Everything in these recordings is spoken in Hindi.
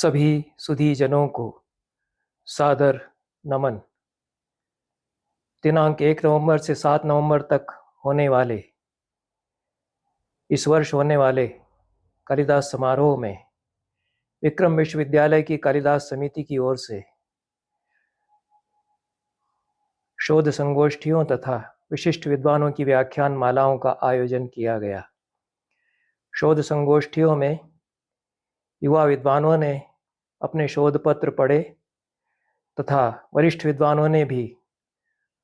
सभी सुधी जनों को सादर नमन। दिनांक 1 नवंबर से 7 नवंबर तक होने वाले इस वर्ष होने वाले कालिदास समारोह में विक्रम विश्वविद्यालय की कालिदास समिति की ओर से शोध संगोष्ठियों तथा विशिष्ट विद्वानों की व्याख्यान मालाओं का आयोजन किया गया। शोध संगोष्ठियों में युवा विद्वानों ने अपने शोध पत्र पढ़े तथा वरिष्ठ विद्वानों ने भी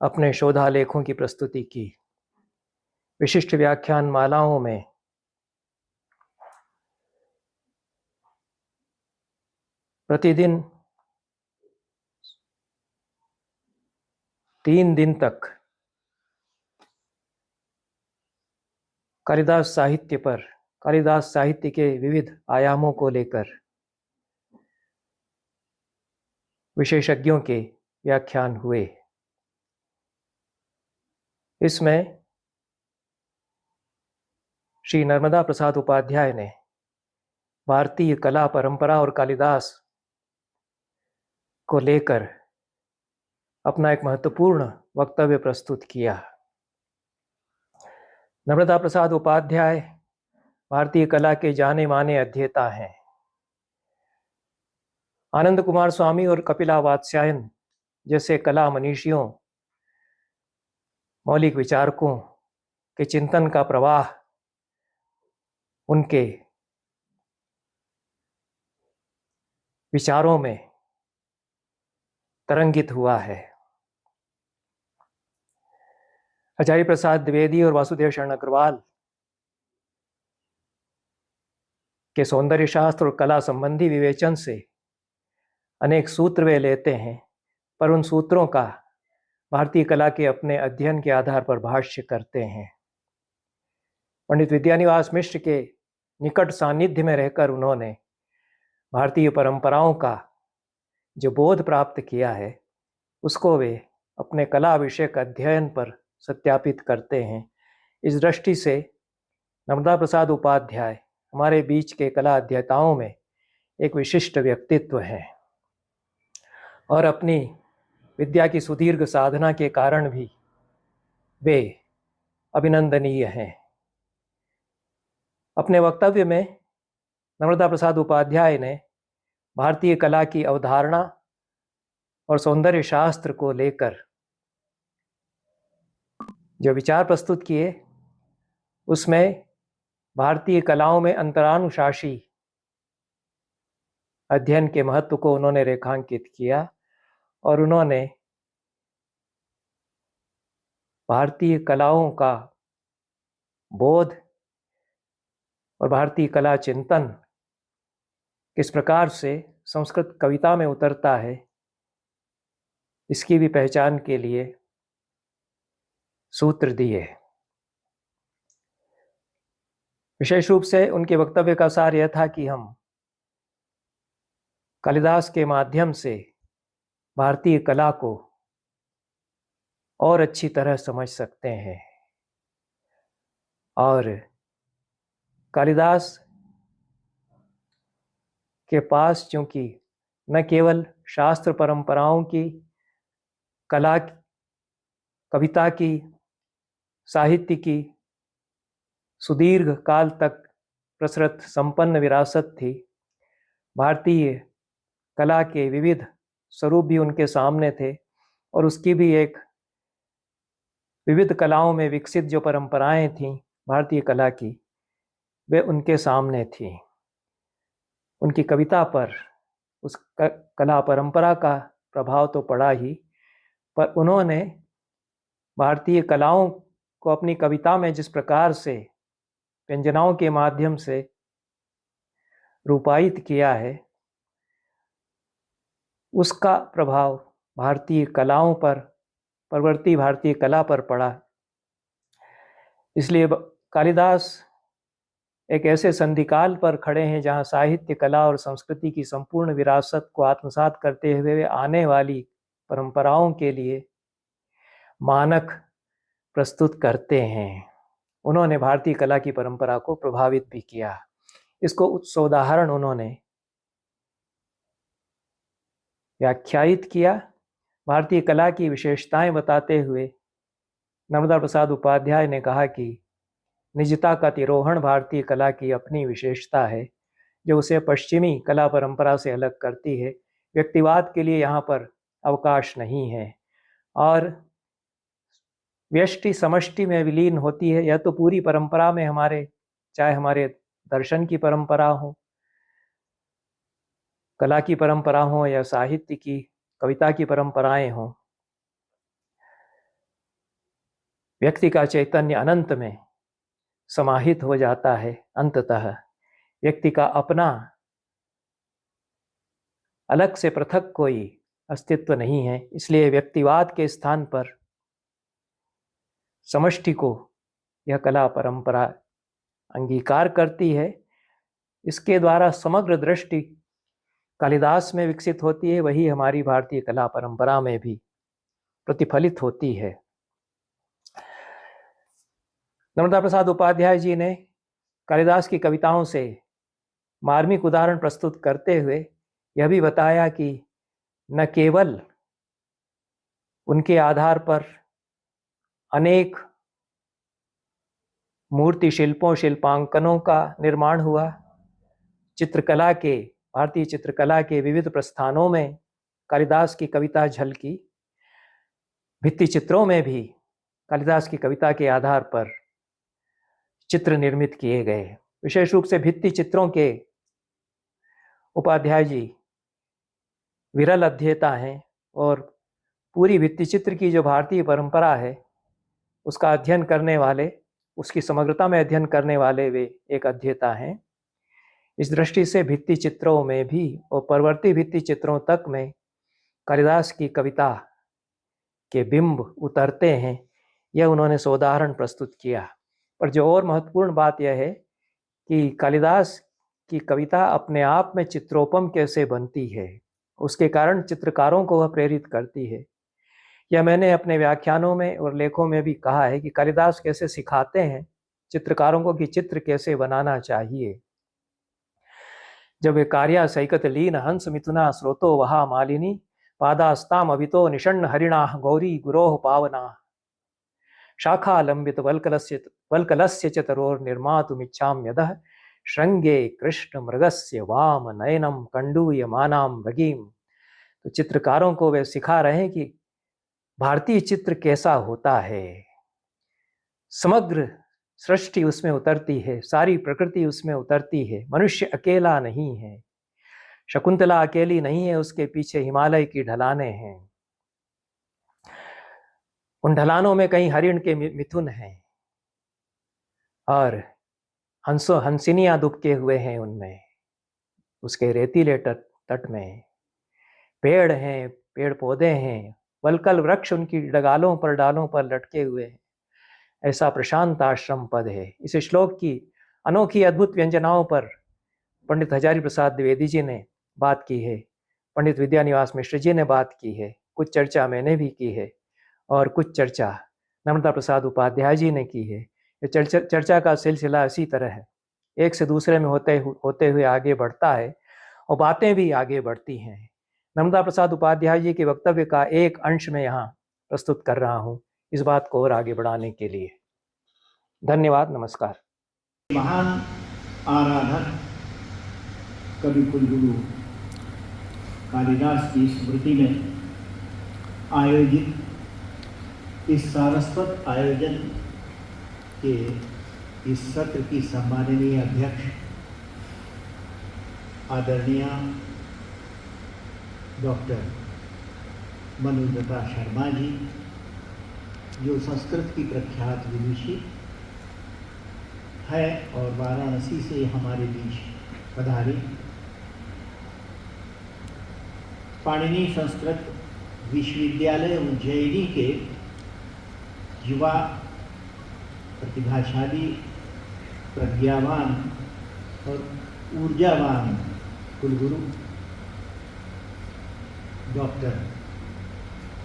अपने शोधालेखों की प्रस्तुति की। विशिष्ट व्याख्यान मालाओं में प्रतिदिन 3 दिन तक कालिदास साहित्य पर कालिदास साहित्य के विविध आयामों को लेकर विशेषज्ञों के व्याख्यान हुए। इसमें श्री नर्मदा प्रसाद उपाध्याय ने भारतीय कला परंपरा और कालिदास को लेकर अपना एक महत्वपूर्ण वक्तव्य प्रस्तुत किया। नर्मदा प्रसाद उपाध्याय भारतीय कला के जाने माने अध्येता हैं। आनंद कुमार स्वामी और कपिला वात्स्यायन जैसे कला मनीषियों, मौलिक विचारकों के चिंतन का प्रवाह उनके विचारों में तरंगित हुआ है। आचार्य प्रसाद द्विवेदी और वासुदेव शरण अग्रवाल के सौंदर्य शास्त्र और कला संबंधी विवेचन से अनेक सूत्र वे लेते हैं, पर उन सूत्रों का भारतीय कला के अपने अध्ययन के आधार पर भाष्य करते हैं। पंडित विद्यानिवास मिश्र के निकट सानिध्य में रहकर उन्होंने भारतीय परंपराओं का जो बोध प्राप्त किया है उसको वे अपने कला विषयक अध्ययन पर सत्यापित करते हैं। इस दृष्टि से नर्मदा प्रसाद उपाध्याय हमारे बीच के कला अध्येताओं में एक विशिष्ट व्यक्तित्व है और अपनी विद्या की सुदीर्घ साधना के कारण भी वे अभिनंदनीय हैं। अपने वक्तव्य में नर्मदा प्रसाद उपाध्याय ने भारतीय कला की अवधारणा और सौंदर्य शास्त्र को लेकर जो विचार प्रस्तुत किए उसमें भारतीय कलाओं में अंतरानुशासी अध्ययन के महत्व को उन्होंने रेखांकित किया और उन्होंने भारतीय कलाओं का बोध और भारतीय कला चिंतन किस प्रकार से संस्कृत कविता में उतरता है इसकी भी पहचान के लिए सूत्र दिए। विशेष रूप से उनके वक्तव्य का सार यह था कि हम कालिदास के माध्यम से भारतीय कला को और अच्छी तरह समझ सकते हैं और कालिदास के पास चूंकि न केवल शास्त्र परंपराओं की, कला, कविता की, साहित्य की सुदीर्घ काल तक प्रसृत संपन्न विरासत थी, भारतीय कला के विविध स्वरूप भी उनके सामने थे और उसकी भी एक विविध कलाओं में विकसित जो परंपराएं थीं भारतीय कला की, वे उनके सामने थी। उनकी कविता पर उस कला परंपरा का प्रभाव तो पड़ा ही, पर उन्होंने भारतीय कलाओं को अपनी कविता में जिस प्रकार से व्यंजनाओं के माध्यम से रूपायित किया है उसका प्रभाव भारतीय कलाओं पर, परवर्ती भारतीय कला पर पड़ा। इसलिए कालिदास एक ऐसे संधिकाल पर खड़े हैं जहां साहित्य, कला और संस्कृति की संपूर्ण विरासत को आत्मसात करते हुए वे आने वाली परंपराओं के लिए मानक प्रस्तुत करते हैं। उन्होंने भारतीय कला की परंपरा को प्रभावित भी किया। इसको उदाहरण उन्होंने व्याख्यायित किया। भारतीय कला की विशेषताएं बताते हुए नर्मदा प्रसाद उपाध्याय ने कहा कि निजता का तिरोहण भारतीय कला की अपनी विशेषता है जो उसे पश्चिमी कला परंपरा से अलग करती है। व्यक्तिवाद के लिए यहाँ पर अवकाश नहीं है और व्यष्टि समष्टि में विलीन होती है। यह तो पूरी परंपरा में हमारे, चाहे हमारे दर्शन की परंपरा हो, कला की परंपरा हो या साहित्य की, कविता की परंपराएं हों, व्यक्ति का चैतन्य अनंत में समाहित हो जाता है। अंततः व्यक्ति का अपना अलग से पृथक कोई अस्तित्व नहीं है। इसलिए व्यक्तिवाद के स्थान पर समष्टि को यह कला परंपरा अंगीकार करती है। इसके द्वारा समग्र दृष्टि कालिदास में विकसित होती है, वही हमारी भारतीय कला परंपरा में भी प्रतिफलित होती है। नर्मदा प्रसाद उपाध्याय जी ने कालिदास की कविताओं से मार्मिक उदाहरण प्रस्तुत करते हुए यह भी बताया कि न केवल उनके आधार पर अनेक मूर्ति शिल्पों, शिल्पांकनों का निर्माण हुआ, चित्रकला के, भारतीय चित्रकला के विविध प्रस्थानों में कालिदास की कविता झलकी। भित्ति चित्रों में भी कालिदास की कविता के आधार पर चित्र निर्मित किए गए। विशेष रूप से भित्ति चित्रों के उपाध्याय जी विरल अध्येता हैं और पूरी भित्ति चित्र की जो भारतीय परंपरा है उसका अध्ययन करने वाले, उसकी समग्रता में अध्ययन करने वाले वे एक अध्येता हैं। इस दृष्टि से भित्ति चित्रों में भी और परवर्ती भित्ति चित्रों तक में कालिदास की कविता के बिंब उतरते हैं, यह उन्होंने सोदाहरण प्रस्तुत किया। पर जो और महत्वपूर्ण बात यह है कि कालिदास की कविता अपने आप में चित्रोपम कैसे बनती है, उसके कारण चित्रकारों को वह प्रेरित करती है। यह मैंने अपने व्याख्यानों में और लेखों में भी कहा है कि कालिदास कैसे सिखाते हैं चित्रकारों को कि चित्र कैसे बनाना चाहिए। जब वे कार्या सैकत लीन हंस मिथुना स्रोतो वहा मालिनी पादास्ताम अभितो निषण्ण हरिणा गौरी गुरोह पावना शाखा लंबित वल्कलस्य चतरोर निर्मातुमिच्छाम्यदः श्रृंगे कृष्ण मृगस्य वाम नयनम कंडूयमानाम भगीम। तो चित्रकारों को वे सिखा रहे हैं कि भारतीय चित्र कैसा होता है। समग्र सृष्टि उसमें उतरती है, सारी प्रकृति उसमें उतरती है। मनुष्य अकेला नहीं है, शकुंतला अकेली नहीं है, उसके पीछे हिमालय की ढलानें हैं। उन ढलानों में कहीं हरिण के मिथुन हैं और हंसिनियां दुबके हुए हैं उनमें, उसके रेतीले तट में पेड़ हैं, पेड़ पौधे हैं, वलकल वृक्ष उनकी डालों पर लटके हुए हैं। ऐसा प्रशांत आश्रम पद है। इस श्लोक की अनोखी अद्भुत व्यंजनाओं पर पंडित हजारी प्रसाद द्विवेदी जी ने बात की है, पंडित विद्यानिवास मिश्र जी ने बात की है, कुछ चर्चा मैंने भी की है और कुछ चर्चा नर्मदा प्रसाद उपाध्याय जी ने की है। ये चर्चा का सिलसिला इसी तरह है, एक से दूसरे में होते हुए आगे बढ़ता है और बातें भी आगे बढ़ती हैं। नर्मदा प्रसाद उपाध्याय जी के वक्तव्य का एक अंश में यहाँ प्रस्तुत कर रहा हूँ इस बात को और आगे बढ़ाने के लिए। धन्यवाद, नमस्कार। महान आराधक कवि कुलगुरु कालिदास की स्मृति में आयोजित इस सारस्वत आयोजन के इस सत्र की सम्माननीय अध्यक्ष आदरणीय डॉक्टर मनुलता शर्मा जी, जो संस्कृत की प्रख्यात विदुषी है और वाराणसी से हमारे बीच पधारे, पाणिनि संस्कृत विश्वविद्यालय उज्जैनी के युवा प्रतिभाशाली, प्रज्ञावान और ऊर्जावान कुलगुरु डॉक्टर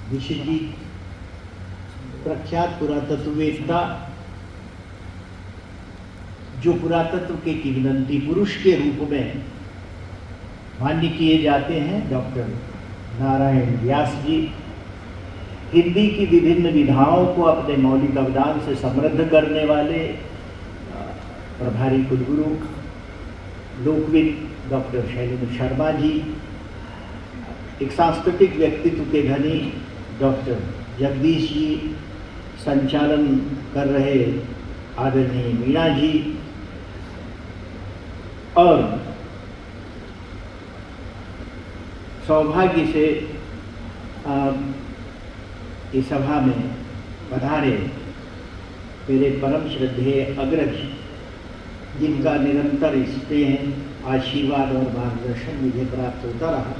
विशजी, प्रख्यात पुरातत्ववेत्ता जो पुरातत्व के किंवदंती पुरुष के रूप में मान्य किए जाते हैं, डॉक्टर नारायण व्यास जी, हिंदी की विभिन्न विधाओं को अपने मौलिक अवदान से समृद्ध करने वाले प्रभारी कुलगुरु लोकविद डॉक्टर शैलेंद्र शर्मा जी, एक सांस्कृतिक व्यक्तित्व के धनी डॉक्टर जगदीश जी, संचालन कर रहे आदरणीय मीणा जी, और सौभाग्य से इस सभा में पधारे मेरे परम श्रद्धेय अग्रज, जिनका निरंतर स्नेह, आशीर्वाद और मार्गदर्शन मुझे प्राप्त होता रहा,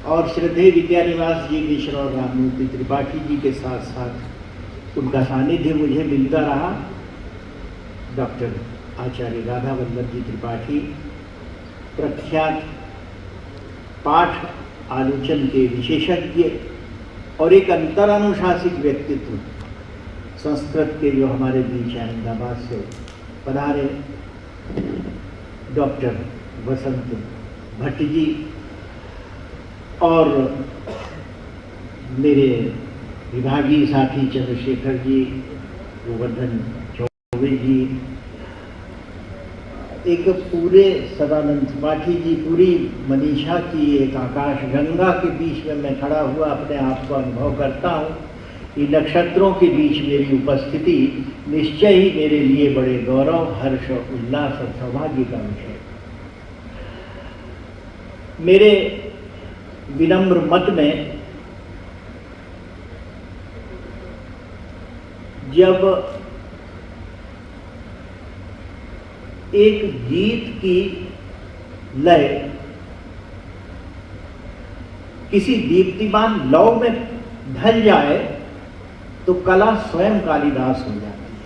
और श्रद्धेय विद्यानिवास जी मिश्र और राममूर्ति त्रिपाठी जी के साथ साथ उनका सानिध्य मुझे मिलता रहा। डॉक्टर आचार्य राधा वल्लभ जी त्रिपाठी, प्रख्यात पाठ आलोचन के विशेषज्ञ और एक अंतरानुशासिक व्यक्तित्व, संस्कृत के जो हमारे बीच अहमदाबाद से पधारे डॉक्टर वसंत भट्ट जी, और मेरे विभागीय साथी चंद्रशेखर जी, गोवर्धन चौबे जी, एक पूरे सदानंद त्रिपाठी जी, पूरी मनीषा की एक आकाश गंगा के बीच में मैं खड़ा हुआ अपने आप को अनुभव करता हूँ। ये नक्षत्रों के बीच मेरी उपस्थिति निश्चय ही मेरे लिए बड़े गौरव, हर्ष, उल्लास और सौभाग्य का विषय। मेरे विनम्र मत में जब एक गीत की लय किसी दीप्तिमान लौ में ढल जाए तो कला स्वयं कालिदास हो जाती है।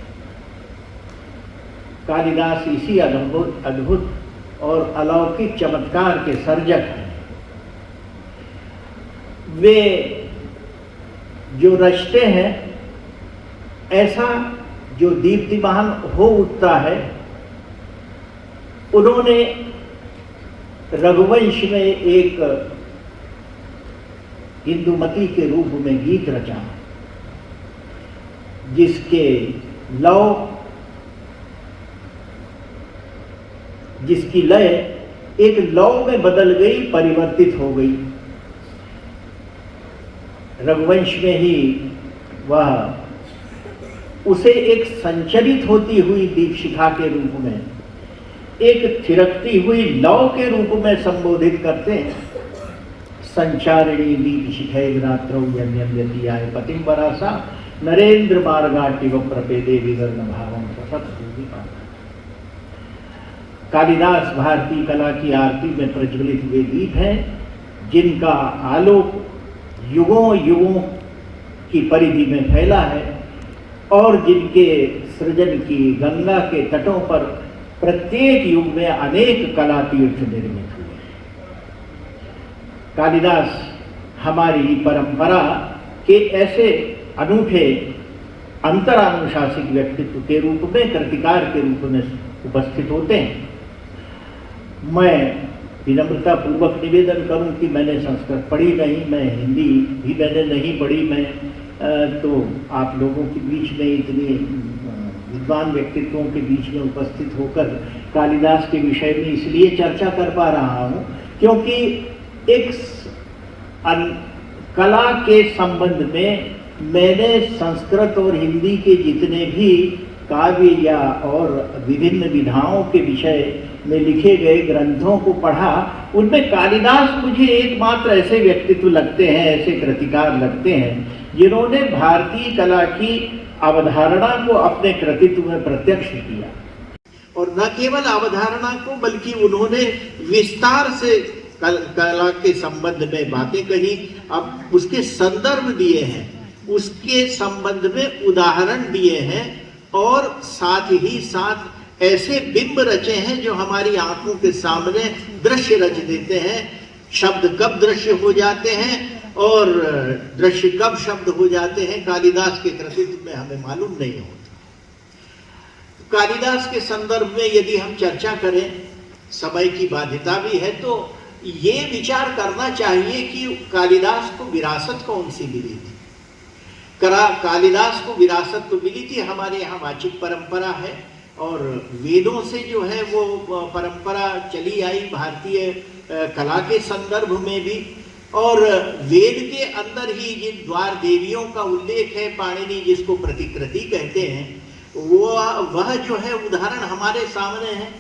कालिदास इसी अद्भुत और अलौकिक चमत्कार के सर्जक हैं। वे जो रचते हैं, ऐसा जो दीप्तिमान हो उठता है, उन्होंने रघुवंश में एक इंदुमती के रूप में गीत रचा, जिसके लौ, जिसकी लय एक लौ में बदल गई, परिवर्तित हो गई। रघुवंश में ही वह उसे एक संचरित होती हुई दीपशिखा के रूप में, एक थिरकती हुई लौ के रूप में संबोधित करते हैं। संचारिणी दीपशिखै रात्रौ यम्यम्यति आय पतिं वरासा नरेंद्र मार्गाटिव प्रपेदे विवर्ण भावं सतत भूमिका। कालिदास भारतीय कला की आरती में प्रज्वलित हुए दीप हैं, जिनका आलोक युगों युगों की परिधि में फैला है, और जिनके सृजन की गंगा के तटों पर प्रत्येक युग में अनेक कला तीर्थ निर्मित हुए। कालिदास हमारी परंपरा के ऐसे अनूठे अंतरानुशासिक व्यक्तित्व के रूप में, कृतिकार के रूप में उपस्थित होते हैं। मैं विनम्रता पूर्वक निवेदन करूं कि मैंने संस्कृत पढ़ी नहीं, मैं हिंदी भी मैंने नहीं पढ़ी, मैं तो आप लोगों के बीच में इतनी विद्वान व्यक्तित्वों के बीच में उपस्थित होकर कालिदास के विषय में इसलिए चर्चा कर पा रहा हूँ क्योंकि एक कला के संबंध में मैंने संस्कृत और हिंदी के जितने भी काव्य या और विभिन्न विधाओं के विषय में लिखे गए ग्रंथों को पढ़ा। उनमें कालिदास मुझे एकमात्र ऐसे व्यक्तित्व लगते हैं, ऐसे कृतिकार लगते हैं, जिन्होंने भारतीय कला की अवधारणा को अपने कृतित्व में प्रत्यक्ष किया, और न केवल अवधारणा को बल्कि उन्होंने विस्तार से कला के संबंध में बातें कही, अब उसके संदर्भ दिए हैं, उसके संबंध में उदाहरण दिए हैं, और साथ ही साथ ऐसे बिंब रचे हैं जो हमारी आंखों के सामने दृश्य रच देते हैं। शब्द कब दृश्य हो जाते हैं और दृश्य कब शब्द हो जाते हैं, कालिदास के कृतित्व में हमें मालूम नहीं होता। कालिदास के संदर्भ में यदि हम चर्चा करें, समय की बाध्यता भी है, तो ये विचार करना चाहिए कि कालिदास को विरासत कौन सी मिली थी। कालिदास को विरासत तो मिली थी, हमारे यहाँ वाचिक परंपरा है और वेदों से जो है वो परंपरा चली आई भारतीय कला के संदर्भ में भी। और वेद के अंदर ही जिन द्वार देवियों का उल्लेख है, पाणिनि जिसको प्रतिकृति कहते हैं, वह जो है उदाहरण हमारे सामने है।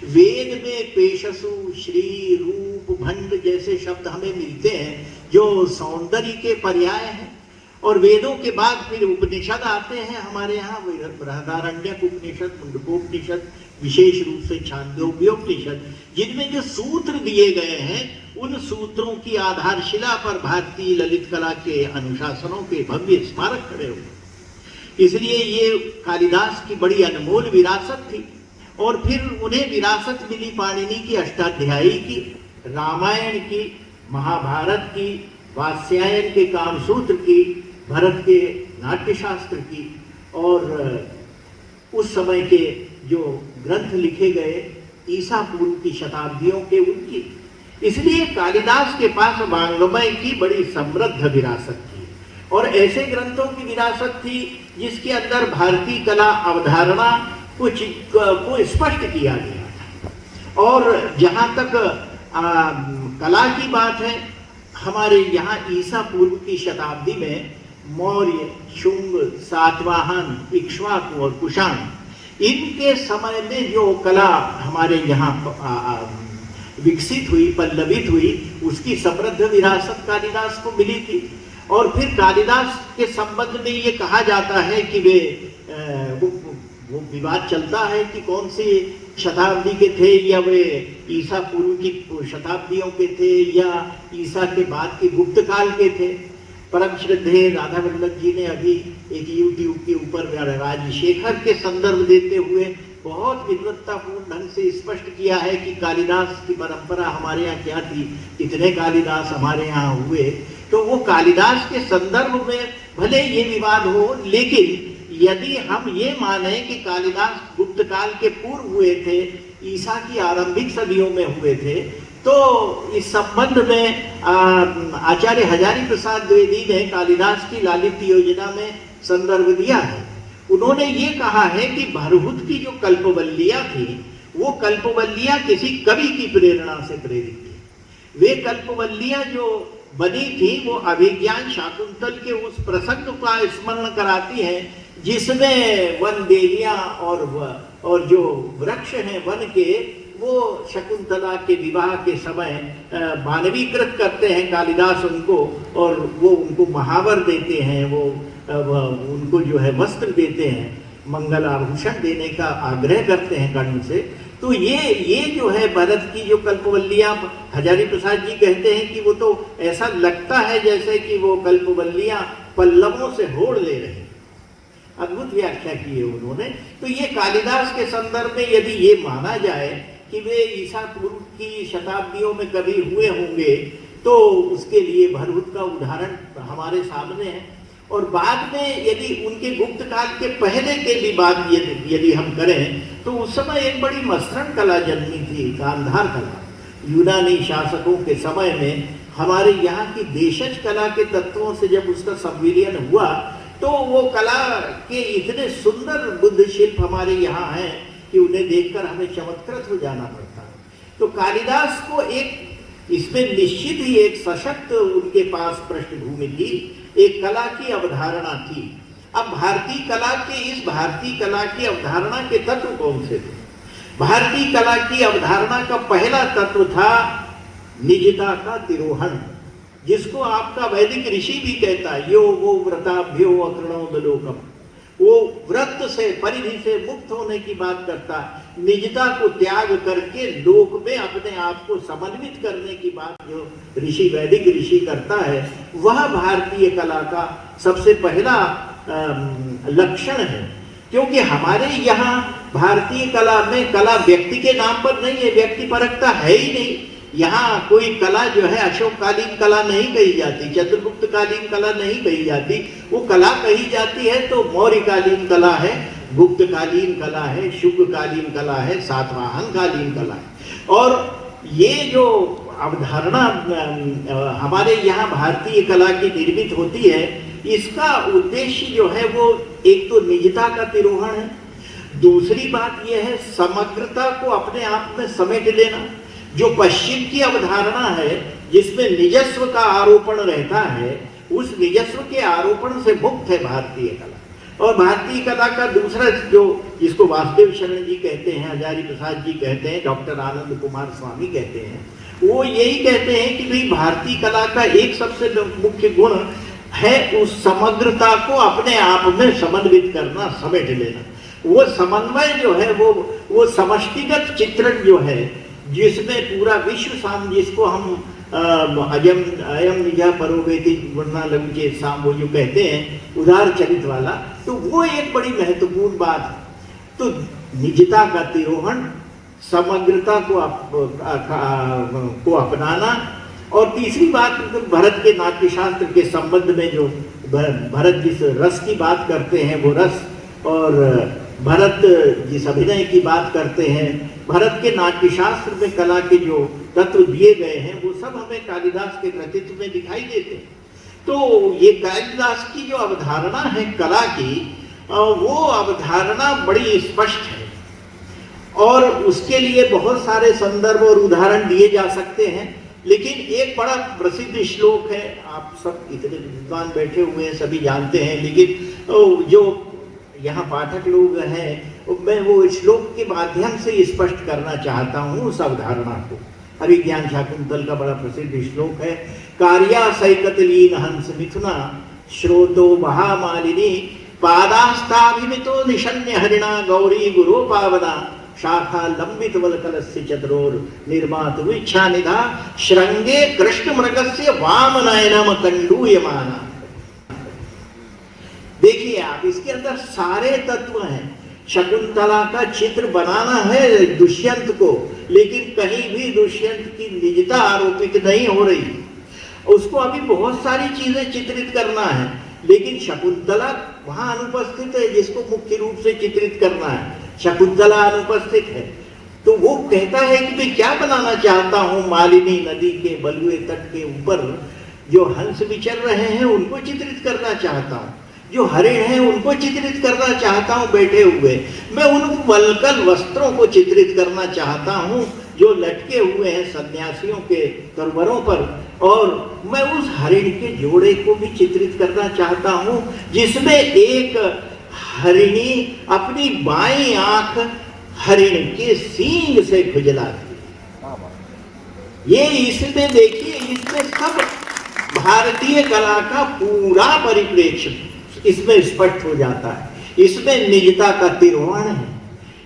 वेद में पेशसु, श्री, रूप, भंड जैसे शब्द हमें मिलते हैं जो सौंदर्य के पर्याय हैं। और वेदों के बाद फिर उपनिषद आते हैं हमारे यहाँ, बृहदारण्यक उपनिषद, मुंडकोपनिषद, विशेष रूप से छांदोग्योपनिषद, जिनमें जो सूत्र दिए गए हैं उन सूत्रों की आधारशिला पर भारतीय ललित कला के अनुशासनों के भव्य स्मारक खड़े हुए। इसलिए ये कालिदास की बड़ी अनमोल विरासत थी। और फिर उन्हें विरासत मिली पाणिनि की अष्टाध्यायी की, रामायण की, महाभारत की, वात्स्यायन के कामसूत्र की, भरत के नाट्यशास्त्र की, और उस समय के जो ग्रंथ लिखे गए ईसा पूर्व की शताब्दियों के उनकी। इसलिए कालिदास के पास वाङ्मय की बड़ी समृद्ध विरासत थी और ऐसे ग्रंथों की विरासत थी जिसके अंदर भारतीय कला अवधारणा को स्पष्ट किया गया था। और जहाँ तक कला की बात है, हमारे यहाँ ईसा पूर्व की शताब्दी में मौर्य, शुंग, सातवाहन, इक्ष्वाकु और कुषाण, इनके समय में जो कला हमारे यहाँ विकसित हुई, पल्लवित हुई, उसकी समृद्ध विरासत कालिदास को मिली थी। और फिर कालिदास के संबंध में ये कहा जाता है कि वो विवाद चलता है कि कौन सी शताब्दी के थे, या वे ईसा पूर्व की शताब्दियों के थे या ईसा के बाद के गुप्त काल के थे। परम श्रद्धेय राधा वल्लभ जी ने अभी एक यूट्यूब के ऊपर राजशेखर के संदर्भ देते हुए बहुत विद्वत्तापूर्ण ढंग से स्पष्ट किया है कि कालिदास की परंपरा हमारे यहाँ क्या थी, कितने कालिदास हमारे यहाँ हुए। तो वो कालिदास के संदर्भ में भले ये विवाद हो, लेकिन यदि हम ये माने कि कालिदास गुप्त काल के पूर्व हुए थे, ईसा की आरंभिक सदियों में हुए थे, तो इस संबंध में आचार्य हजारी प्रसाद द्विवेदी ने कालिदास की लालित योजना में संदर्भ दिया है। उन्होंने ये कहा है कि भरहुत की जो कल्पवल्लियां थी, वो कल्पवल्लियां किसी कवि की प्रेरणा से प्रेरित थी। वे कल्पवल्लियां जो बनी थी वो अभिज्ञान शाकुंतल के उस प्रसंग का स्मरण कराती हैं जिसमें वन देवियां और जो वृक्ष हैं वन के, वो शकुंतला के विवाह के समय मानवीकृत करते हैं कालिदास उनको, और वो उनको महावर देते हैं, वो उनको जो है वस्त्र देते हैं, मंगल आभूषण देने का आग्रह करते हैं कर्ण से। तो ये जो है भरत की जो कल्पवल्लियां, हजारी प्रसाद जी कहते हैं कि वो तो ऐसा लगता है जैसे कि वो कल्पवल्लियां पल्लवों से होड़ ले रहे हैं। अद्भुत व्याख्या की है उन्होंने। तो ये कालिदास के संदर्भ में यदि ये माना जाए कि वे ईसा पूर्व की शताब्दियों में कभी हुए होंगे, तो उसके लिए भरहुत का उदाहरण हमारे सामने है। और बाद में यदि उनके गुप्त काल के पहले के भी बात यदि हम करें, तो उस समय एक बड़ी मसरण कला जन्मी थी, गांधार कला। यूनानी शासकों के समय में हमारे यहाँ की देशज कला के तत्वों से जब उसका संविलियन हुआ, तो वो कला के इतने सुंदर बुद्ध शिल्प हमारे यहाँ हैं कि उन्हें देखकर हमें चमत्कृत हो जाना पड़ता है। तो कालिदास को एक इसमें निश्चित ही एक सशक्त उनके पास पृष्ठभूमि थी, एक कला की अवधारणा थी। अब भारतीय कला की अवधारणा के तत्व कौन से थे? भारतीय कला की अवधारणा का पहला तत्व था निजता का तिरोहन, जिसको आपका वैदिक ऋषि भी कहता है, यो वो व्रताभ्यो अकृणोदलोकम। वो व्रत से, परिधि से मुक्त होने की बात करता है, निजता को त्याग करके लोक में अपने आप को समन्वित करने की बात जो ऋषि, वैदिक ऋषि करता है, वह भारतीय कला का सबसे पहला लक्षण है। क्योंकि हमारे यहाँ भारतीय कला में कला व्यक्ति के नाम पर नहीं है, व्यक्ति परकता है ही नहीं। यहाँ कोई कला जो है अशोककालीन कला नहीं कही जाती, चंद्रगुप्त कालीन कला नहीं कही जाती। वो कला कही जाती है तो मौर्यकालीन कला है, गुप्तकालीन कला है, शुंगकालीन कला है, सातवाहन कालीन कला है। और ये जो अवधारणा हमारे यहाँ भारतीय कला की निर्मित होती है, इसका उद्देश्य जो है वो एक तो निजता का तिरोहण है, दूसरी बात यह है समग्रता को अपने आप में समेट लेना। जो पश्चिम की अवधारणा है जिसमें निजस्व का आरोपण रहता है, उस निजस्व के आरोपण से मुक्त है भारतीय कला। और भारतीय कला का दूसरा जो जिसको वासुदेव शरण जी कहते हैं, हजारी प्रसाद जी कहते हैं, डॉक्टर आनंद कुमार स्वामी कहते हैं, वो यही कहते हैं कि भाई भारतीय कला का एक सबसे मुख्य गुण है उस समग्रता को अपने आप में समन्वित करना, समेट लेना। वो समन्वय जो है वो समष्टिगत चित्रण जो है, जिसमें पूरा विश्व जिसको हम अयम निजा परोवेति वर्णा लघुचे साम वो जो कहते हैं उदार चरित वाला, तो वो एक बड़ी महत्वपूर्ण बात है। तो निजता का तिरोहण, समग्रता को अपनाना, और तीसरी बात भरत के नाट्यशास्त्र के संबंध में जो भरत जिस रस की बात करते हैं वो रस, और भरत जिस अभिनय की बात करते हैं, भरत के नाट्यशास्त्र में कला के जो तत्व दिए गए हैं वो सब हमें कालिदास के कृतित्व में दिखाई देते हैं। तो ये कालिदास की जो अवधारणा है कला की, वो अवधारणा बड़ी स्पष्ट है और उसके लिए बहुत सारे संदर्भ और उदाहरण दिए जा सकते हैं। लेकिन एक बड़ा प्रसिद्ध श्लोक है, आप सब इतने विद्वान बैठे हुए हैं सभी जानते हैं, लेकिन जो यहाँ पाठक लोग हैं मैं वो श्लोक के माध्यम से स्पष्ट करना चाहता हूँ उस अवधारणा को। अभिज्ञान शाकुंतल का बड़ा प्रसिद्ध श्लोक है, कार्या सैकतलीन हंस मिथुना श्रोतो महामालिनी पादास्ताभिमितो निशन्य हरिणा गौरी गुरो पावना शाखा लंबित वलकलस्य चतुरोर निर्मातु इच्छा निधा श्रृंगे कृष्ण मृगस्य वामनयनम कंडूयमाना। देखिए आप, इसके अंदर सारे तत्व हैं। शकुंतला का चित्र बनाना है दुष्यंत को, लेकिन कहीं भी दुष्यंत की निजता आरोपित नहीं हो रही। उसको अभी बहुत सारी चीजें चित्रित करना है, लेकिन शकुंतला वहां अनुपस्थित है जिसको मुख्य रूप से चित्रित करना है। शकुंतला अनुपस्थित है, तो वो कहता है कि मैं क्या बनाना चाहता हूं, मालिनी नदी के बलुए तट के ऊपर जो हंस विचर रहे हैं उनको चित्रित करना चाहता हूं, जो हरिण हैं उनको चित्रित करना चाहता हूं बैठे हुए, मैं उन वल्कल वस्त्रों को चित्रित करना चाहता हूं जो लटके हुए हैं सन्यासियों के तरवरों पर, और मैं उस हरिण के जोड़े को भी चित्रित करना चाहता हूं जिसमें एक हरिणी अपनी बाईं आंख हरिण के सींग से खुजलाती है। ये इसमें देखिए, इसमें सब भारतीय कला का पूरा परिप्रेक्ष्य इसमें स्पष्ट हो जाता है। इसमें निजता का तिरोहण है,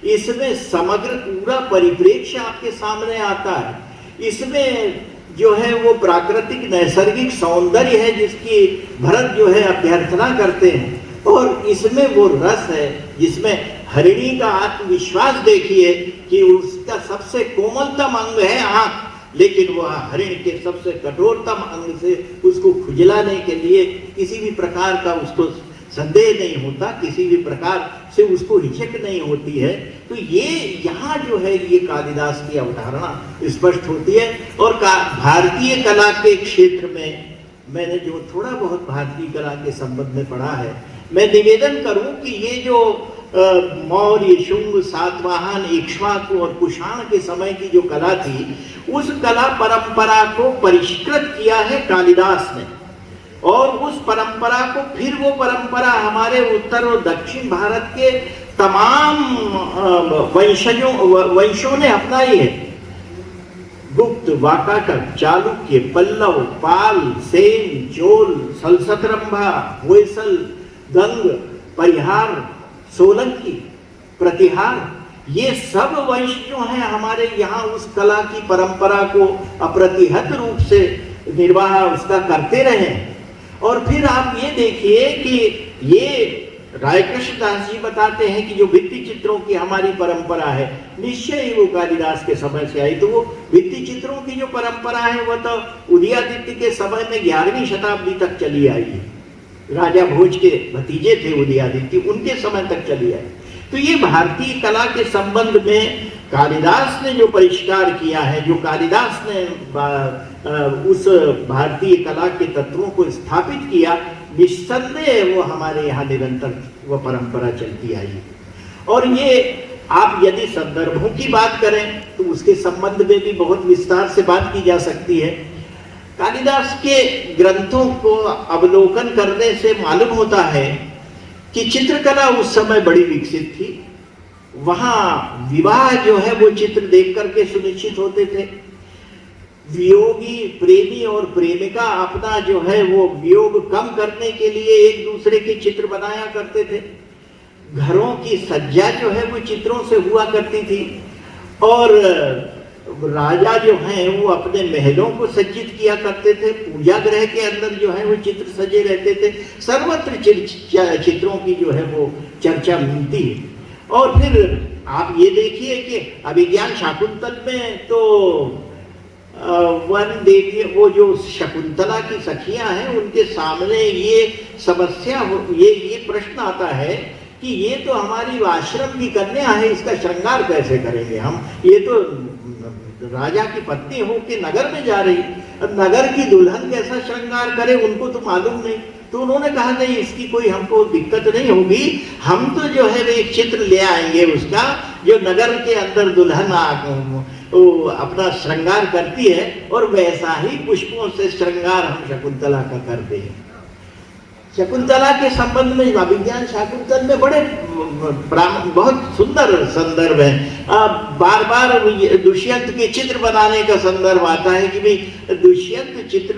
इसमें समग्र पूरा परिप्रेक्ष्य आपके सामने आता है। इसमें जो है वो प्राकृतिक नैसर्गिक सौंदर्य है जिसकी भरत जो है अभ्यर्थना करते हैं, और इसमें वो रस है जिसमें हरिणी का आत्मविश्वास देखिए कि उसका सबसे कोमलतम अंग है आंख, लेकिन वह हरिण के सबसे कठोरतम अंग से उसको खुजलाने के लिए किसी भी प्रकार का उसको संदेह नहीं होता, किसी भी प्रकार से उसको हिचक नहीं होती है। तो ये यहाँ जो है ये कालिदास की अवधारणा स्पष्ट होती है। और भारतीय कला के क्षेत्र में मैंने जो थोड़ा बहुत भारतीय कला के संबंध में पढ़ा है, मैं निवेदन करूं कि ये जो मौर्य, शुंग, सातवाहन, इक्ष्वाकु और कुषाण के समय की जो कला थी, उस कला परंपरा को परिष्कृत किया है कालिदास ने, और उस परंपरा को फिर वो परंपरा हमारे उत्तर और दक्षिण भारत के तमाम वंशों ने अपनाई है। गुप्त, वाकाटक, चालुक्य, पल्लव, पाल, सेन, चोल, सलसतरंभा, होयसल, गंग, परिहार, सोलंकी, प्रतिहार, ये सब वंश जो हैं हमारे यहाँ उस कला की परंपरा को अप्रतिहत रूप से निर्वाह उसका करते रहे। और फिर आप ये देखिए कि ये रायकृष्ण दास जी बताते हैं कि जो भित्ति चित्रों की हमारी परंपरा है, निश्चय ही वो कालिदास के समय से आई। तो वो भित्ति चित्रों की जो परंपरा है वह तो उदयादित्य के समय में 11वीं शताब्दी तक चली आई है। राजा भोज के भतीजे थे उदयादित्य, उनके समय तक चली आई। तो ये भारतीय कला के संबंध में कालिदास ने जो परिष्कार किया है, जो कालिदास ने उस भारतीय कला के तत्वों को स्थापित किया, निस्संदेह वो हमारे यहाँ निरंतर वो परंपरा चलती आई है। और ये आप यदि संदर्भों की बात करें तो उसके संबंध में भी बहुत विस्तार से बात की जा सकती है। कालिदास के ग्रंथों को अवलोकन करने से मालूम होता है कि चित्रकला उस समय बड़ी विकसित थी। वहां विवाह जो है वो चित्र देख करके सुनिश्चित होते थे। वियोगी प्रेमी और प्रेमिका अपना जो है वो वियोग कम करने के लिए एक दूसरे के चित्र बनाया करते थे। घरों की सज्जा जो है वो चित्रों से हुआ करती थी। और राजा जो हैं वो अपने महलों को सज्जित किया करते थे। पूजा गृह के अंदर जो है वो चित्र सजे रहते थे। सर्वत्र चित्रों की जो है वो चर्चा मिलती है। और फिर आप ये देखिए कि अभिज्ञान शाकुंतल में तो वन देखिए, वो जो शकुंतला की सखियां हैं उनके सामने ये समस्या, ये प्रश्न आता है कि ये तो हमारी आश्रम की कन्या है, इसका श्रृंगार कैसे करेंगे हम? ये तो राजा की पत्नी हो के नगर में जा रही, अब नगर की दुल्हन कैसा श्रृंगार करे, उनको तो मालूम नहीं। तो उन्होंने कहा नहीं, इसकी कोई हमको दिक्कत नहीं होगी, हम तो जो है एक चित्र ले आएंगे उसका, जो नगर के अंदर दुल्हन वो अपना श्रृंगार करती है, और वैसा ही पुष्पों से श्रृंगार हम शकुंतला का करते हैं। शकुंतला के संबंध में अभिज्ञान शाकुंतल में बड़े बहुत सुंदर संदर्भ है। बार बार दुष्यंत के चित्र बनाने का संदर्भ आता है कि भाई दुष्यंत चित्र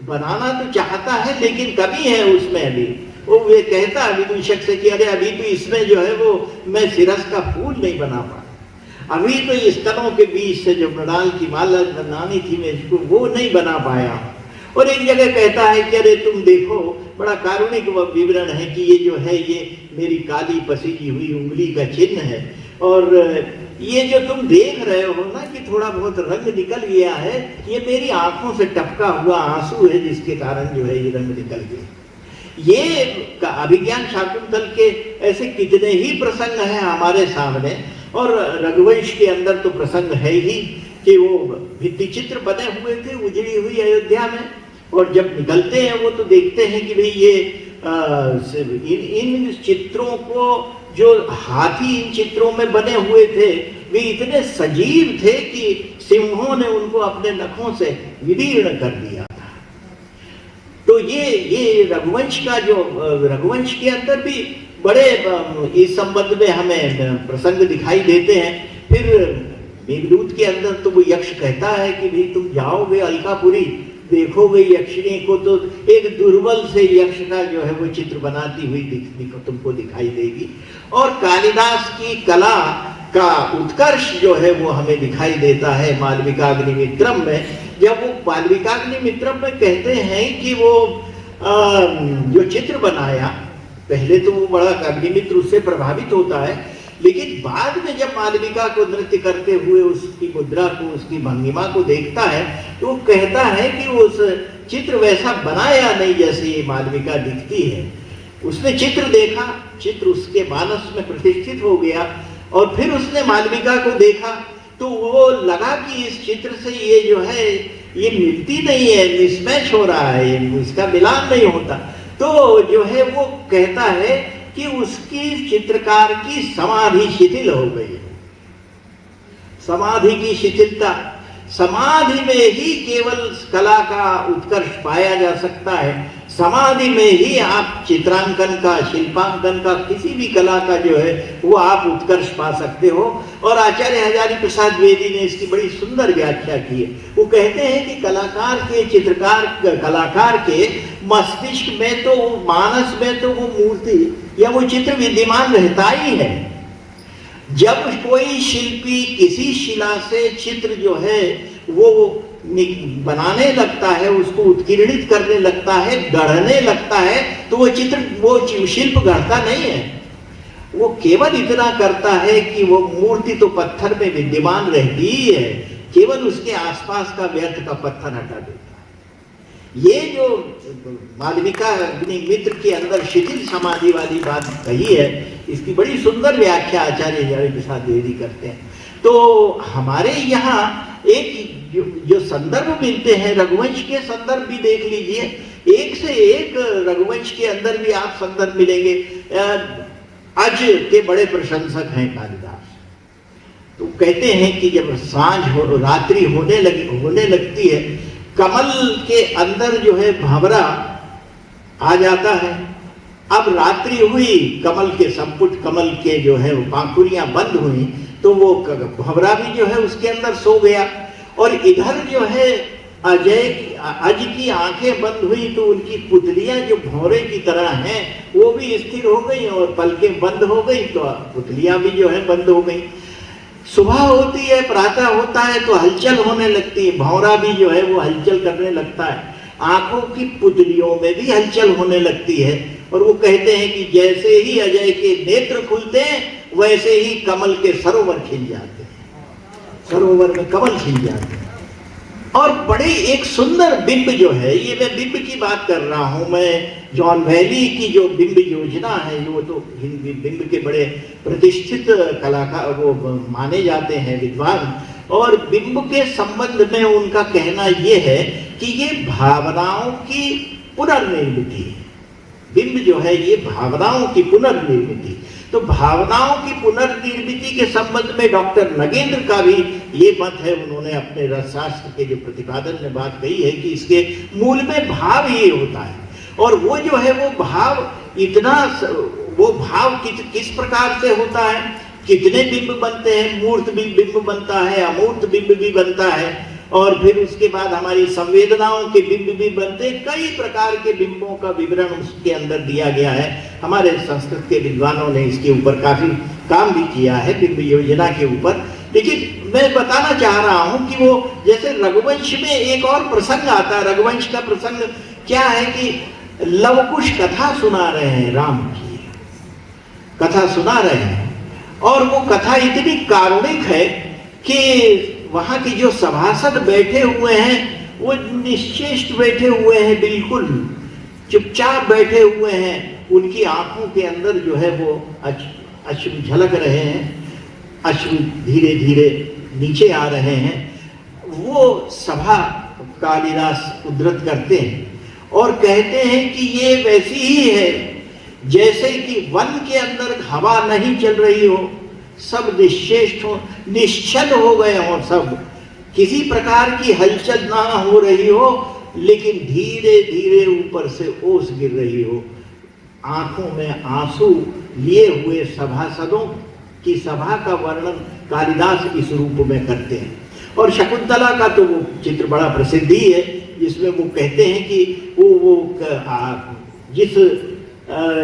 बनाना तो चाहता है लेकिन कमी है उसमें। अभी वो ये कहता है विदूषक से कि अरे अभी तो इसमें जो है वो मैं सिरस का फूल नहीं बना पाया, अभी तो इस स्तनों के बीच से जो मृणाल की माला बनानी थी मैं इसको वो नहीं बना पाया। और एक जगह कहता है कि अरे तुम देखो, बड़ा कारुणिक विवरण है कि ये जो है ये मेरी काली पसीजी हुई उंगली का चिन्ह है, और ये जो तुम देख रहे हो ना कि थोड़ा बहुत रंग निकल गया है, ये मेरी आंखों से टपका हुआ आंसू है जिसके कारण जो है ये रंग निकल गया। ये अभिज्ञान शाकुंतल के ऐसे कितने ही प्रसंग हैं हमारे सामने। और रघुवंश के अंदर तो प्रसंग है ही कि वो भित्ति चित्र बने हुए थे उजड़ी हुई अयोध्या में, और जब निकलते हैं वो तो देखते हैं कि भाई ये इन चित्रों को, जो हाथी इन चित्रों में बने हुए थे वे इतने सजीव थे कि सिंहों ने उनको अपने नखों से विदीर्ण कर दिया था। तो ये रघुवंश का जो रघुवंश के अंदर भी बड़े इस संबंध में हमें प्रसंग दिखाई देते हैं। फिर मेघदूत के अंदर तो वो यक्ष कहता है कि भाई तुम जाओगे अलकापुरी, देखोगे यक्षिणी को तो एक दुर्बल से यक्ष का जो है वो चित्र बनाती हुई तुमको दिखाई देगी। और कालिदास की कला का उत्कर्ष जो है वो हमें दिखाई देता है मालविकाग्निमित्रम में। जब वो मालविकाग्निमित्रम में कहते हैं कि वो जो चित्र बनाया, पहले तो वो बड़ा अग्निमित्र उससे प्रभावित होता है, लेकिन बाद में जब मालविका को नृत्य करते हुए उसकी मुद्रा को, उसकी भंगिमा को देखता है तो वो कहता है कि उस चित्र वैसा बनाया नहीं जैसे ये मालविका दिखती है। उसने चित्र देखा, चित्र उसके मानस में प्रतिष्ठित हो गया, और फिर उसने मालविका को देखा तो वो लगा कि इस चित्र से ये जो है ये मिलती नहीं है, मिसमैच हो रहा है, इसका मिलान नहीं होता। तो जो है वो कहता है कि उसकी चित्रकार की समाधि शिथिल हो गई। समाधि की शिथिलता, समाधि में ही केवल कला का उत्कर्ष पाया जा सकता है। समाधि में ही आप चित्रांकन का, शिल्पांकन का, किसी भी कला का जो है वो आप उत्कर्ष पा सकते हो। और आचार्य हजारी प्रसाद द्विवेदी ने इसकी बड़ी सुंदर व्याख्या की है। वो कहते हैं कि कलाकार के, कलाकार के मस्तिष्क में तो, मानस में तो वो मूर्ति या वो चित्र विद्यमान रहता ही है। जब कोई शिल्पी किसी शिला से चित्र जो है वो बनाने लगता है, उसको उत्कीर्णित करने लगता है, गढ़ने लगता है, तो वो चित्र, वो शिल्प गढ़ता नहीं है। वो केवल इतना करता है कि वो मूर्ति तो पत्थर में विद्यमान रहती ही है, केवल उसके आसपास का व्यर्थ का पत्थर हटा देता है। ये जो मालविकाग्निमित्र के अंदर शिथिल समाधि वाली बात कही है, इसकी बड़ी सुंदर व्याख्या आचार्य हजारी प्रसाद द्विवेदी करते हैं। तो हमारे यहाँ एक जो संदर्भ मिलते हैं, रघुवंश के संदर्भ भी देख लीजिए, एक से एक रघुवंश के अंदर भी आप संदर्भ मिलेंगे। अज के बड़े प्रशंसक हैं कालिदास। तो कहते हैं कि जब सांझ हो, रात्रि होने लगती है, कमल के अंदर जो है भंवरा आ जाता है। अब रात्रि हुई, कमल के संपुट, कमल के जो है पांखुरियां बंद हुई, तो वो भंवरा भी जो है उसके अंदर सो गया। और इधर जो है अज की आंखें बंद हुई, तो उनकी पुतलियां जो भंवरे की तरह हैं वो भी स्थिर हो गई और पलकें बंद हो गई, तो पुतलियां भी जो है बंद हो गई। सुबह होती है, प्रातः होता है, तो हलचल होने लगती है, भंवरा भी जो है वो हलचल करने लगता है, आंखों की पुतलियों में भी हलचल होने लगती है। और वो कहते हैं कि जैसे ही अजय के नेत्र खुलते हैं, वैसे ही कमल के सरोवर खिल जाते हैं, सरोवर में कमल खिल जाते हैं। और बड़े एक सुंदर बिंब जो है, ये मैं बिंब की बात कर रहा हूं, मैं जॉन वैली की जो बिंब योजना है, वो तो हिंदी बिंब के बड़े प्रतिष्ठित कलाकार वो माने जाते हैं, विद्वान। और बिंब के संबंध में उनका कहना ये है कि ये भावनाओं की पुनर्निर्मिति है। बिंब जो है ये भावनाओं की पुनर्निर्मिति। तो भावनाओं की पुनर्निर्मिति के संबंध में डॉक्टर नगेंद्र का भी ये मत है। उन्होंने अपने रसशास्त्र के जो प्रतिपादन में बात कही है कि इसके मूल में भाव ही होता है। और वो जो है वो भाव इतना, वो भाव किस प्रकार से होता है, कितने बिंब बनते हैं, मूर्त बिंब बनता है, अमूर्त बिंब भी बनता है, और फिर उसके बाद हमारी संवेदनाओं के बिंब भी बनते हैं। कई प्रकार के बिंबों का विवरण उसके अंदर दिया गया है। हमारे संस्कृत के विद्वानों ने इसके ऊपर काफी काम भी किया है, बिंब योजना के ऊपर। लेकिन मैं बताना चाह रहा हूं कि वो जैसे रघुवंश में एक और प्रसंग आता है। रघुवंश का प्रसंग क्या है कि लवकुश कथा सुना रहे हैं, राम की कथा सुना रहे हैं, और वो कथा इतनी कारुणिक है कि वहां के जो सभासद बैठे हुए हैं वो निश्चेष्ट बैठे हुए हैं, बिल्कुल चुपचाप बैठे हुए हैं। उनकी आंखों के अंदर जो है वो अश्रु झलक रहे हैं, अश्रु धीरे धीरे नीचे आ रहे हैं। वो सभा कालिदास उद्धृत करते हैं और कहते हैं कि ये वैसी ही है जैसे कि वन के अंदर हवा नहीं चल रही हो, सब निश्चेष्ट हो, निश्चल हो गए हो, सब किसी प्रकार की हलचल ना हो रही हो, लेकिन धीरे धीरे ऊपर से ओस गिर रही हो। आंखों में आंसू लिए हुए सभासदों की सभा का वर्णन कालिदास इस रूप में करते हैं। और शकुंतला का तो वो चित्र बड़ा प्रसिद्ध ही है, जिसमें वो कहते हैं कि वो जिस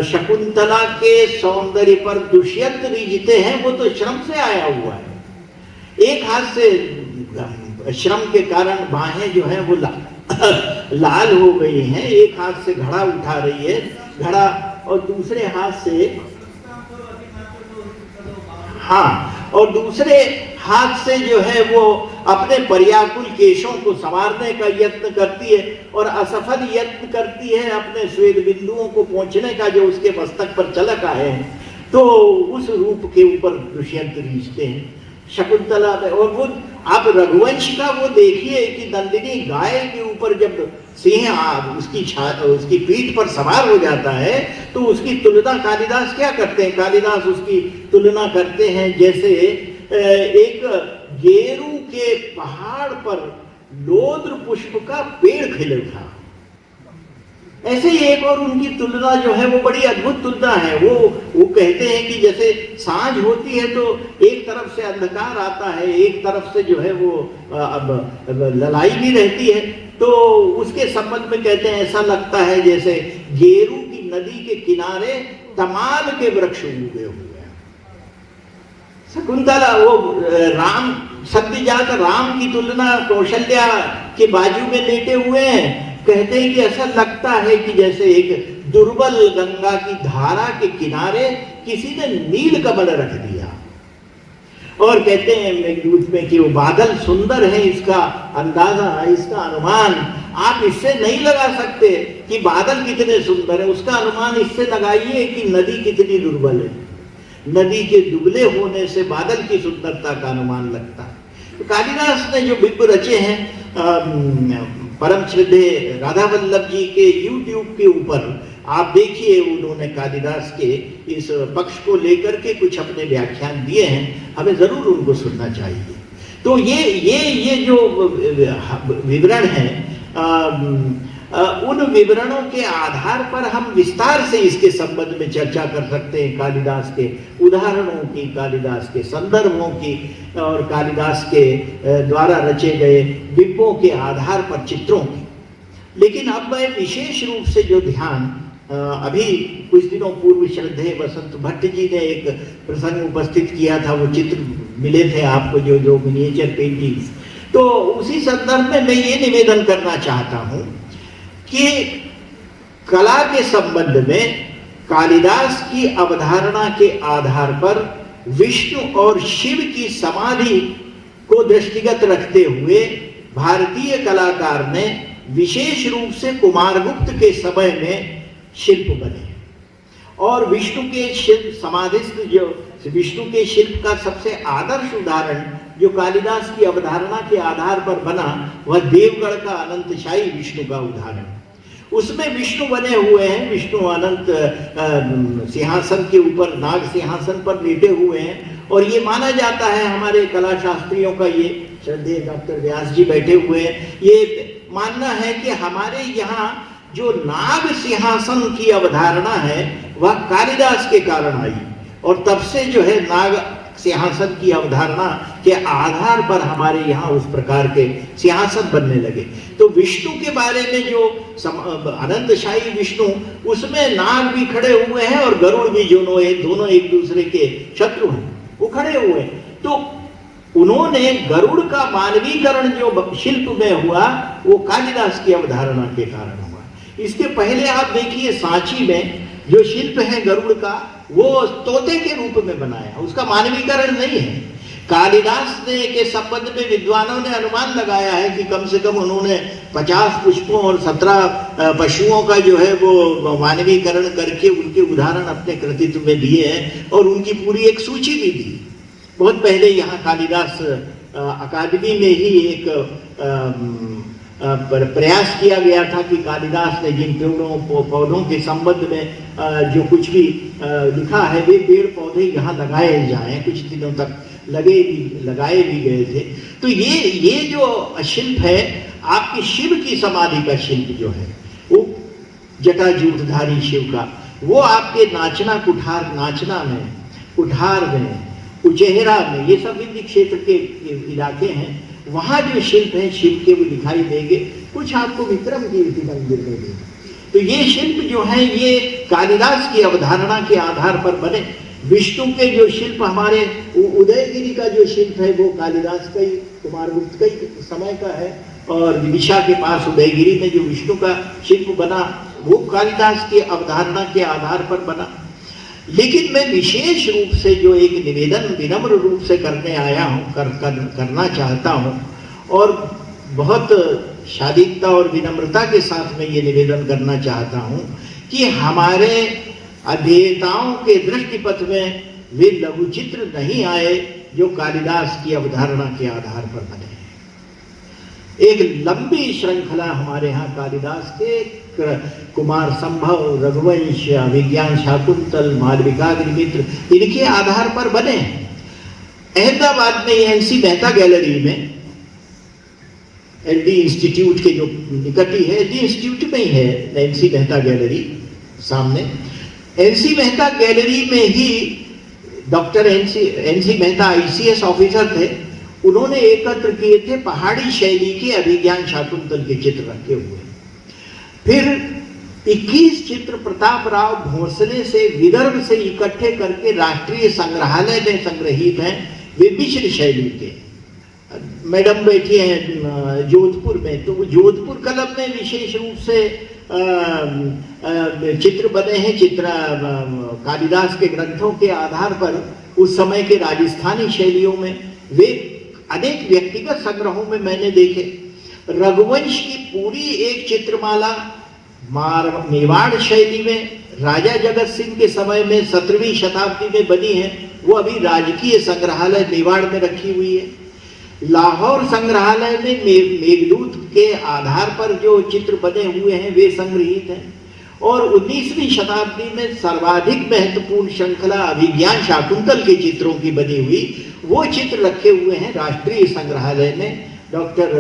शकुंतला के सौंदर्य पर दुष्यंत रिझते हैं, वो तो श्रम से आया हुआ है। एक हाथ से श्रम के कारण बाहें जो हैं वो लाल हो गई हैं, एक हाथ से घड़ा उठा रही है, घड़ा, और दूसरे हाथ से और दूसरे हाथ से जो है वो अपने पर्याकुल केशों को संवारने का यत्न करती है, और असफल यत्न करती है अपने श्वेत बिंदुओं को पहुंचने का जो उसके मस्तक पर चलक आए हैं। तो उस रूप के ऊपर दुष्यंत रीझते हैं शकुंतला में। और वो आप रघुवंश का वो देखिए कि नंदिनी गाय के ऊपर जब सिंह उसकी पीठ पर सवार हो जाता है, तो उसकी तुलना कालिदास क्या करते हैं, कालिदास उसकी तुलना करते हैं जैसे एक गेरू के पहाड़ पर लोद्र पुष्प का पेड़ खिले था। ऐसे ही एक और उनकी तुलना जो है वो बड़ी अद्भुत तुलना है। वो कहते हैं कि जैसे सांझ होती है तो एक तरफ से अंधकार आता है, एक तरफ से जो है वो अब ललाई भी रहती है, तो उसके संबंध में कहते हैं ऐसा लगता है जैसे गेरू की नदी के किनारे तमाल के वृक्ष उगे हुए हैं। शकुंतला वो राम सत्यजात राम की तुलना कौशल्या के बाजू में लेटे हुए हैं। कहते हैं कि ऐसा लगता है कि जैसे एक दुर्बल गंगा की धारा के किनारे किसी ने नील कमल रख दिया। और कहते हैं मेघदूत में कि वो बादल सुंदर है, इसका अंदाजा, इसका अनुमान आप इससे नहीं लगा सकते कि बादल कितने सुंदर है, उसका अनुमान इससे लगाइए कि नदी कितनी दुर्बल है। नदी के दुबले होने से बादल की सुंदरता का अनुमान लगता है। तो कालिदास ने जो बिंब रचे हैं परम श्रद्धेय राधा वल्लभ जी के YouTube के ऊपर आप देखिए, उन्होंने कालिदास के इस पक्ष को लेकर के कुछ अपने व्याख्यान दिए हैं, हमें जरूर उनको सुनना चाहिए। तो ये जो विवरण है, उन विवरणों के आधार पर हम विस्तार से इसके संबंध में चर्चा कर सकते हैं, कालिदास के उदाहरणों की, कालिदास के संदर्भों की और कालिदास के द्वारा रचे गए बिंबों के आधार पर चित्रों की। लेकिन अब मैं विशेष रूप से जो ध्यान अभी कुछ दिनों पूर्व श्रद्धेय वसंत भट्ट जी ने एक प्रसंग उपस्थित किया था, वो चित्र मिले थे आपको जो मिनिएचर पेंटिंग्स, तो उसी संदर्भ में मैं ये निवेदन करना चाहता हूं कि कला के संबंध में कालिदास की अवधारणा के आधार पर विष्णु और शिव की समाधि को दृष्टिगत रखते हुए भारतीय कलाकार ने विशेष रूप से कुमारगुप्त के समय में शिल्प बने। और विष्णु के शिल्प समाधिस्थ, जो विष्णु के शिल्प का सबसे आदर्श उदाहरण जो कालिदास की अवधारणा के आधार पर बना, वह देवगढ़ का अनंतशाही विष्णु का उदाहरण। उसमें विष्णु बने हुए हैं, विष्णु अनंत सिंहासन के ऊपर, नाग सिंहासन पर लेटे हुए हैं, और ये माना जाता है, हमारे कला शास्त्रियों का, ये श्रद्धेय डॉक्टर व्यास जी बैठे हुए हैं, ये मानना है कि हमारे यहाँ जो नाग सिंहासन की अवधारणा है वह कालिदास के कारण आई, और तब से जो है नाग सिंहासन की अवधारणा के आधार पर हमारे यहाँ उस प्रकार के सिंहासन बनने लगे। तो विष्णु के बारे में जो अनंतशाही विष्णु, उसमें नाग भी खड़े हुए हैं और गरुड़ भी, दोनों एक दूसरे के शत्रु हैं, वो खड़े हुए हैं। तो उन्होंने गरुड़ का मानवीकरण जो शिल्प में हुआ वो कालिदास की अवधारणा के कारण हुआ। इसके पहले आप देखिए सांची में जो शिल्प है गरुड़ का, वो तोते के रूप में बनाया, उसका मानवीकरण नहीं है। कालिदास ने के संबंध में विद्वानों ने अनुमान लगाया है कि कम से कम उन्होंने 50 पुष्पों और 17 पशुओं का जो है वो मानवीकरण करके उनके उदाहरण अपने कृतित्व में दिए हैं, और उनकी पूरी एक सूची भी दी। बहुत पहले यहाँ कालिदास अकादमी में ही एक प्रयास किया गया था कि कालिदास ने जिन पेड़ों पौधों के संबंध में जो कुछ भी लिखा है, वे पेड़ पौधे यहाँ लगाए जाएं। कुछ दिनों तक लगाए भी गए थे। तो ये जो शिल्प है, आपकी शिव की समाधि का शिल्प जो है, वो जटाजूटधारी शिव का, वो आपके नाचना में, कुठार में, उचेहरा में, ये सब विंध्य क्षेत्र के इलाके हैं, वहां जो शिल्प है शिव के वो दिखाई देंगे। कुछ आपको विक्रम कीर्ति मंदिर में देंगे। तो ये शिल्प जो है ये कालिदास की अवधारणा के आधार पर बने। विष्णु के जो शिल्प, हमारे उदयगिरी का जो शिल्प है वो कालिदास का ही, कुमारगुप्त का ही समय का है, और विदिशा के पास उदयगिरी में जो विष्णु का शिल्प बना वो कालिदास की अवधारणा के आधार पर बना। लेकिन मैं विशेष रूप से जो एक निवेदन विनम्र रूप से करने आया हूँ, करना चाहता हूँ, और बहुत शालीनता और विनम्रता के साथ मैं ये निवेदन करना चाहता हूँ कि हमारे अध्येताओं के दृष्टिपथ में वे लघुचित्र नहीं आए जो कालिदास की अवधारणा के आधार पर बने। एक लंबी श्रृंखला हमारे यहाँ कालिदास के कुमार संभव, रघुवंश, विज्ञान शाकुंतल, मालविकाग्निमित्र, इनके आधार पर बने। अहमदाबाद में एनसी मेहता गैलरी में, एलडी इंस्टीट्यूट के जो निकट ही है, एलडी इंस्टीट्यूट में ही है एनसी मेहता गैलरी सामने, एनसी मेहता गैलरी में ही doctor NC Mehta ICS officer थे, उन्होंने एकत्र किए थे पहाड़ी शैली के अभिज्ञान शाकुंतल के चित्र रखे हुए। फिर 21 चित्र प्रताप राव भोसले से विदर्भ से इकट्ठे करके राष्ट्रीय संग्रहालय में संग्रहित हैं, वे मिश्र शैली के। मैडम बैठी हैं जोधपुर में, तो वो जोधपुर कलम में विशेष रूप से चित्र बने हैं। कालिदास के ग्रंथों के आधार पर उस समय के राजस्थानी शैलियों में वे अनेक व्यक्तिगत संग्रहों में मैंने देखे। रघुवंश की पूरी एक चित्रमाला मेवाड़ शैली में राजा जगत सिंह के समय में 17वीं शताब्दी में बनी है, वो अभी राजकीय संग्रहालय मेवाड़ में रखी हुई है। लाहौर संग्रहालय में मेघदूत के आधार पर जो चित्र बने हुए हैं वे संग्रहित हैं। और 19वीं शताब्दी में सर्वाधिक महत्वपूर्ण श्रृंखला अभिज्ञान शाकुंतल के चित्रों की बनी हुई वो चित्र रखे हुए हैं राष्ट्रीय संग्रहालय में। डॉक्टर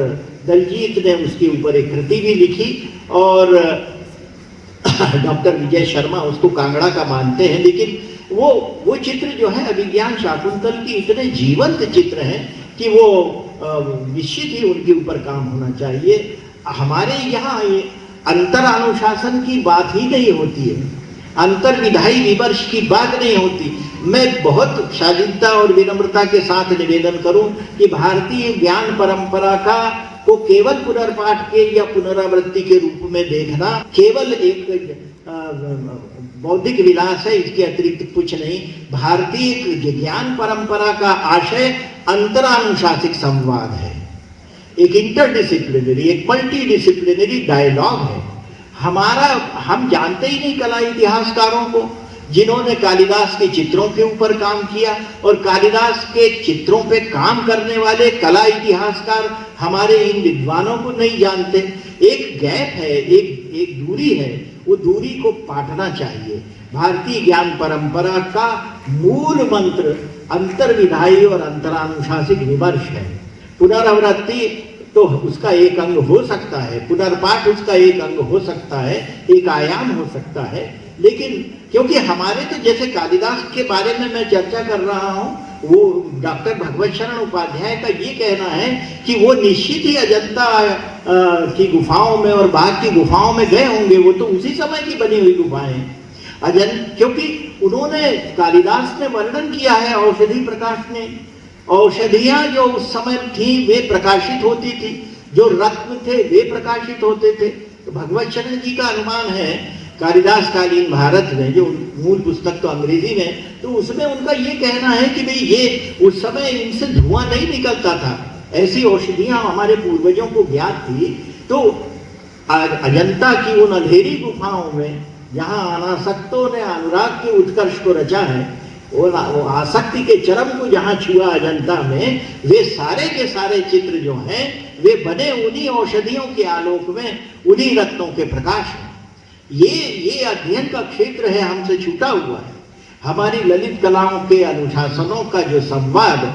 दलजीत ने उसके ऊपर एक कृति भी लिखी और डॉक्टर विजय शर्मा उसको कांगड़ा का मानते हैं, लेकिन वो चित्र जो है अभिज्ञान शाकुंतल की इतने जीवंत चित्र हैं कि वो निश्चित ही उनके ऊपर काम होना चाहिए। हमारे यहाँ अंतर अनुशासन की बात ही नहीं होती है, अंतर विधायी विमर्श की बात नहीं होती। मैं बहुत शालीनता और विनम्रता के साथ निवेदन करूं कि भारतीय ज्ञान परंपरा को केवल पुनर्पाठ के या पुनरावृत्ति के रूप में देखना केवल एक बौद्धिक विलास है, इसके अतिरिक्त कुछ नहीं। भारतीय ज्ञान परंपरा का आशय अंतरानुशासिक संवाद है, एक इंटरडिसिप्लिनरी, एक मल्टी डिसिप्लिनरी डायलॉग है। हम जानते ही नहीं कला इतिहासकारों को जिन्होंने कालिदास के चित्रों के ऊपर काम किया, और कालिदास के चित्रों पे काम करने वाले कला इतिहासकार हमारे इन विद्वानों को नहीं जानते। एक गैप है, एक दूरी है, वो दूरी को पाटना चाहिए। भारतीय ज्ञान परंपरा का मूल मंत्र अंतर्विधायी और अंतरानुशासिक विमर्श है। पुनरावृत्ति तो उसका एक अंग हो सकता है, पुनर्पाठ उसका एक अंग हो सकता है, एक आयाम हो सकता है, लेकिन क्योंकि हमारे तो जैसे कालिदास के बारे में मैं चर्चा कर रहा हूँ, वो डॉक्टर भगवत शरण उपाध्याय का ये कहना है कि वो निश्चित ही अजंता की गुफाओं में और बाघ की गुफाओं में गए होंगे। वो तो उसी समय की बनी हुई गुफाएं क्योंकि उन्होंने कालिदास ने वर्णन किया है औषधि प्रकाश ने। औषधियां जो उस समय थी वे प्रकाशित होती थी, जो रत्न थे वे प्रकाशित होते थे। तो भगवत शरण जी का अनुमान है कालिदास कालीन भारत में, जो मूल पुस्तक तो अंग्रेजी में, तो उसमें उनका ये कहना है कि भाई ये उस समय इनसे धुआं नहीं निकलता था, ऐसी औषधियां हमारे पूर्वजों को ज्ञात थी। तो अजंता की उन अंधेरी गुफाओं में जहाँ अनासक्तों ने अनुराग के उत्कर्ष को रचा है, वो आसक्ति के चरम को जहाँ छुआ अजंता में, वे सारे के सारे चित्र जो हैं वे बने उन्हीं औषधियों के आलोक में, उन्हीं रत्नों के प्रकाश में। ये अध्ययन का क्षेत्र है, हमसे छूटा हुआ है। हमारी ललित कलाओं के अनुशासनों का जो संवाद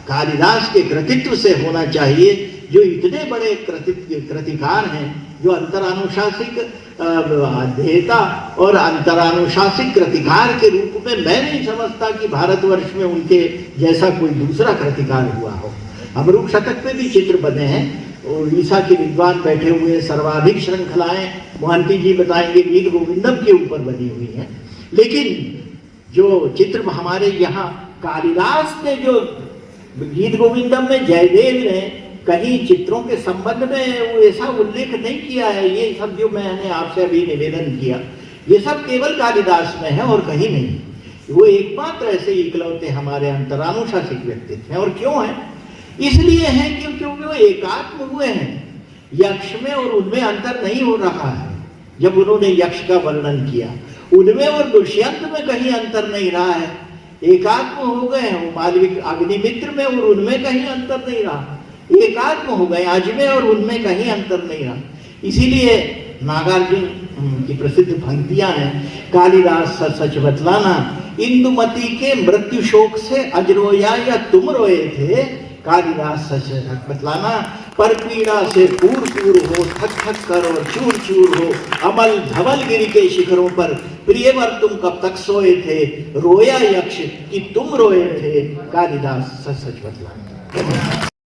कालिदास के कृतित्व से होना चाहिए, जो इतने बड़े कृतिकार हैं, जो अंतरानुशासिक अध्येता और अंतरानुशासिक कृतिकार के रूप में मैं नहीं समझता कि भारतवर्ष में उनके जैसा कोई दूसरा कृतिकार हुआ हो। अमरूक शतक पे भी चित्र बने हैं, उड़ीसा के विद्वान बैठे हुए, सर्वाधिक श्रृंखलाएं मोहंती जी बताएंगे गीत गोविंदम के ऊपर बनी हुई हैं। लेकिन जो चित्र हमारे यहाँ कालिदास ने जो गीत गोविंदम में जयदेव ने कहीं चित्रों के संबंध में वो ऐसा उल्लेख नहीं किया है। ये सब जो मैंने आपसे अभी निवेदन किया, ये सब केवल कालिदास में है और कहीं नहीं। वो एकमात्र ऐसे इकलौते हमारे अंतरानुशासिक व्यक्तित्व हैं। और क्यों है? इसलिए है क्योंकि वो एकात्म हुए हैं यक्ष में, और उनमें अंतर नहीं हो रहा है। जब उन्होंने यक्ष का वर्णन किया, उनमें और दुष्यंत में कहीं अंतर नहीं रहा है, एकात्म हो गए हैं। वो मालविक अग्निमित्र में और उनमें कहीं अंतर नहीं रहा, एकात्म हो गए आज में और उनमें कहीं अंतर नहीं रहा। इसीलिए नागार्जुन की प्रसिद्ध पंक्तियां हैं, कालिदास सच सच बतलाना, इंदुमती के मृत्यु शोक से अजरोया या तुम रोए थे। कालिदास सच सच बतलाना, पर पीड़ा से पूर पूर हो, थक थक कर और चूर चूर हो, अमल धवल गिरी के शिखरों पर प्रियवर तुम कब तक सोए थे, रोया यक्ष कि तुम रोए थे। कालिदास सच सच बतलाना।